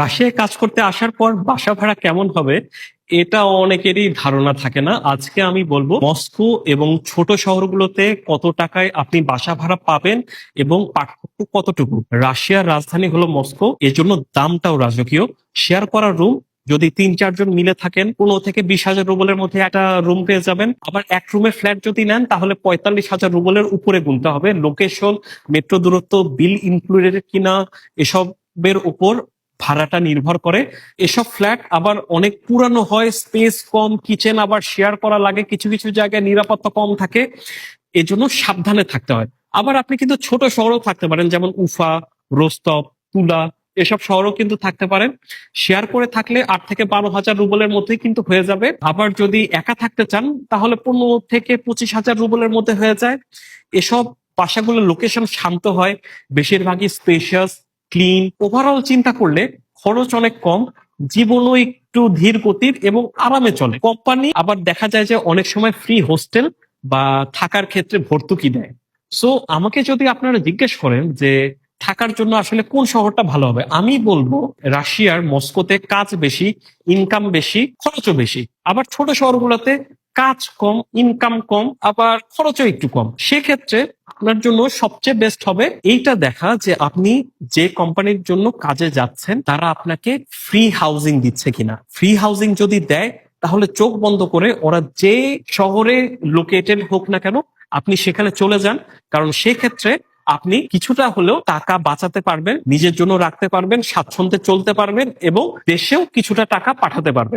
রাশিয়ায় কাজ করতে আসার পর বাসা ভাড়া কেমন হবে এটা অনেকেরই ধারণা থাকে না। আজকে আমি বলবো মস্কো এবং ছোট শহরগুলোতে কত টাকায় আপনি বাসা ভাড়া পাবেন এবং পার্থক্য কতটুকু। রাশিয়ার রাজধানী হলো মস্কো, এজন্য দামটাও রাজকীয়। শেয়ার করা রুম যদি 3-4 জন মিলে থাকেন 15 থেকে 20 হাজার রুবলের মধ্যে একটা রুম পেয়ে যাবেন। আবার এক রুমের ফ্ল্যাট যদি নেন তাহলে 45 হাজার রুবলের উপরে গুনতে হবে। লোকেশন, মেট্রো দূরত্ব, বিল ইনক্লুডেড কিনা এসবের উপর ভাড়াটা নির্ভর করে। এসব ফ্ল্যাট আবার অনেক পুরানো হয়, স্পেস কম, কিচেন আবার শেয়ার করা লাগে, কিছু কিছু জায়গায় নিরাপত্তা কম থাকে, এজন্য সাবধানে থাকতে হয়। আবার আপনি কিন্তু ছোট শহরেও থাকতে পারেন, যেমন উফা, রোস্তভ, তুলা, এসব শহরও কিন্তু থাকতে পারেন। শেয়ার করে থাকলে 8 থেকে 12 হাজার রুবলের মধ্যেই কিন্তু হয়ে যাবে। আবার যদি একা থাকতে চান তাহলে 15 থেকে 25 হাজার রুবলের মধ্যে হয়ে যায়। এসব বাসাগুলোর লোকেশন শান্ত হয়, বেশিরভাগই স্পেশিয়াস, ক্লিন। ওভারঅল চিন্তা করলে খরচ অনেক কম, জীবনও একটু ধীর গতির এবং আরামে চলে। কোম্পানি আবার দেখা যায় যে অনেক সময় ফ্রি হোস্টেল বা থাকার ক্ষেত্রে ভর্তুকি দেয়। সো আমাকে যদি আপনারা জিজ্ঞেস করেন যে থাকার জন্য আসলে কোন শহরটা ভালো হবে, আমি বলবো রাশিয়ার মস্কোতে কাজ বেশি, ইনকাম বেশি, খরচও বেশি। আবার ছোট শহরগুলোতে কাজ কম, ইনকাম কম, আবার খরচও একটু কম। সেক্ষেত্রে আপনার জন্য সবচেয়ে বেস্ট হবে এইটা দেখা যে আপনি যে কোম্পানির জন্য কাজে যাচ্ছেন তারা আপনাকে ফ্রি হাউজিং দিচ্ছে কিনা। ফ্রি হাউজিং যদি দেয় তাহলে চোখ বন্ধ করে ওরা যে শহরে লোকেটেড হোক না কেন আপনি সেখানে চলে যান। কারণ সেক্ষেত্রে আপনি কিছুটা হলেও টাকা বাঁচাতে পারবেন, নিজের জন্য রাখতে পারবেন, স্বাচ্ছন্দ্যে চলতে পারবেন এবং দেশেও কিছুটা টাকা পাঠাতে পারবেন।